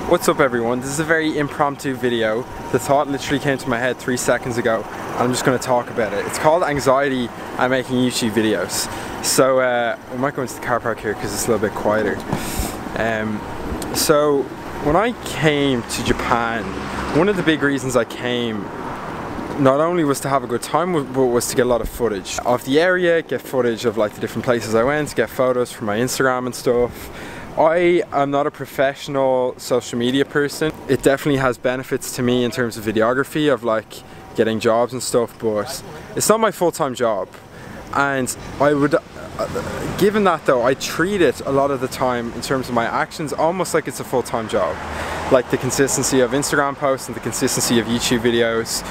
What's up everyone, this is a very impromptu video. The thought literally came to my head 3 seconds ago and I'm just going to talk about it. It's called anxiety and making YouTube videos. So we might go into the car park here because it's a little bit quieter. So when I came to Japan, one of the big reasons I came not only was to have a good time, but was to get a lot of footage of the area, get footage of like the different places I went, get photos for my Instagram and stuff. I am not a professional social media person. It definitely has benefits to me in terms of videography, of like getting jobs and stuff, but it's not my full-time job. And I would, given that though, I treat it a lot of the time in terms of my actions almost like it's a full-time job. Like the consistency of Instagram posts and the consistency of YouTube videos.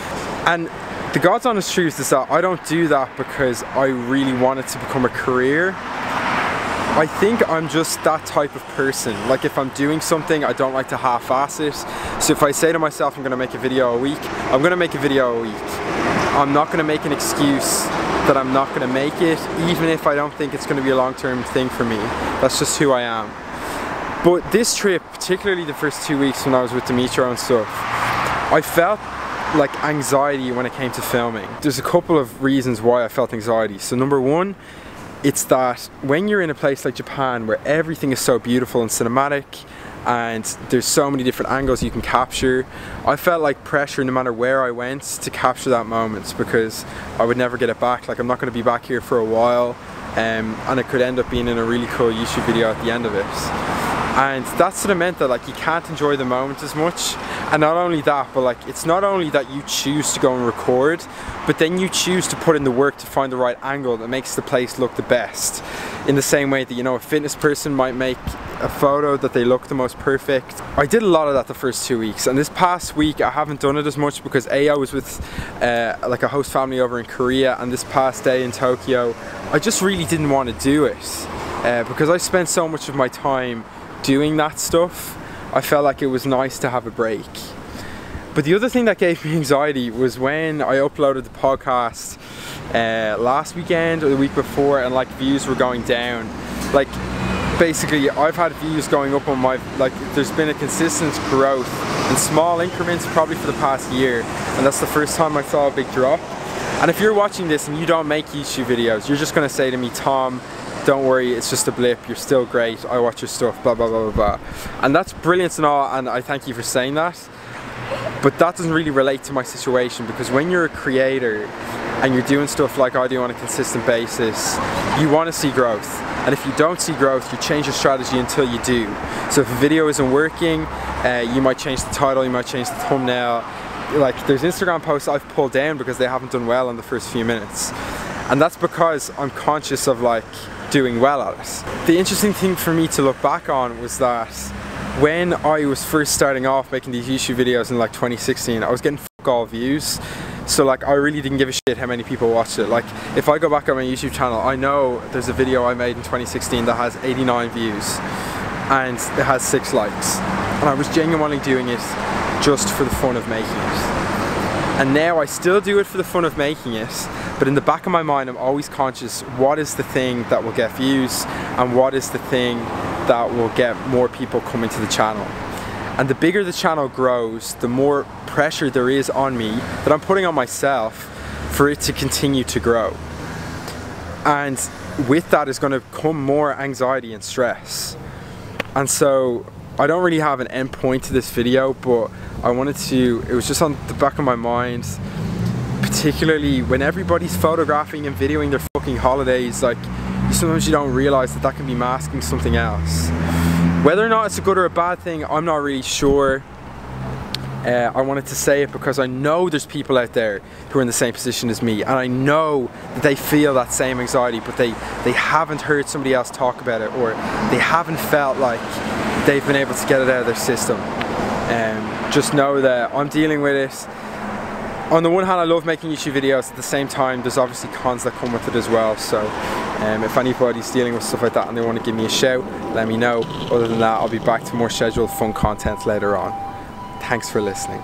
And the God's honest truth is that I don't do that because I really want it to become a career. I think I'm just that type of person. Like if I'm doing something, I don't like to half-ass it. So if I say to myself I'm going to make a video a week, I'm going to make a video a week. I'm not going to make an excuse that I'm not going to make it, even if I don't think it's going to be a long-term thing for me. That's just who I am. But this trip, particularly the first 2 weeks when I was with Dimitro and stuff, I felt like anxiety when it came to filming. There's a couple of reasons why I felt anxiety. So number one, it's that when you're in a place like Japan where everything is so beautiful and cinematic and there's so many different angles you can capture, I felt like pressure no matter where I went to capture that moment because I would never get it back. Like I'm not going to be back here for a while and it could end up being in a really cool YouTube video at the end of it. And that sort of meant that like you can't enjoy the moment as much. And not only that, but like it's not only that you choose to go and record, but then you choose to put in the work to find the right angle that makes the place look the best. In the same way that, you know, a fitness person might make a photo that they look the most perfect. I did a lot of that the first 2 weeks, and this past week I haven't done it as much because I was with like a host family over in Korea, and this past day in Tokyo I just really didn't want to do it because I spent so much of my time doing that stuff. I felt like it was nice to have a break. But the other thing that gave me anxiety was when I uploaded the podcast last weekend or the week before, and like views were going down. Like basically I've had views going up on my, like there's been a consistent growth in small increments probably for the past year, and that's the first time I saw a big drop. And if you're watching this and you don't make YouTube videos, you're just going to say to me, Tom, don't worry, it's just a blip, you're still great, I watch your stuff, blah blah blah blah blah. And that's brilliant and all, and I thank you for saying that. But that doesn't really relate to my situation, because when you're a creator and you're doing stuff like I do on a consistent basis, you want to see growth. And if you don't see growth, you change your strategy until you do. So if a video isn't working, you might change the title, you might change the thumbnail. Like there's Instagram posts I've pulled down because they haven't done well in the first few minutes. And that's because I'm conscious of like doing well at it. The interesting thing for me to look back on was that when I was first starting off making these YouTube videos in like 2016, I was getting fuck all views. So like I really didn't give a shit how many people watched it. Like if I go back on my YouTube channel, I know there's a video I made in 2016 that has 89 views and it has 6 likes. And I was genuinely doing it just for the fun of making it. And now I still do it for the fun of making it, but in the back of my mind I'm always conscious, what is the thing that will get views and what is the thing that will get more people coming to the channel. And the bigger the channel grows, the more pressure there is on me that I'm putting on myself for it to continue to grow. And with that is going to come more anxiety and stress. And so I don't really have an end point to this video, but I wanted to, it was just on the back of my mind, particularly when everybody's photographing and videoing their fucking holidays, like sometimes you don't realize that that can be masking something else. Whether or not it's a good or a bad thing, I'm not really sure. I wanted to say it because I know there's people out there who are in the same position as me, and I know that they feel that same anxiety, but they haven't heard somebody else talk about it, or they haven't felt like they've been able to get it out of their system. Just know that I'm dealing with it. On the one hand, I love making YouTube videos. At the same time, there's obviously cons that come with it as well. So if anybody's dealing with stuff like that and they want to give me a shout, let me know. Other than that, I'll be back to more scheduled fun content later on. Thanks for listening.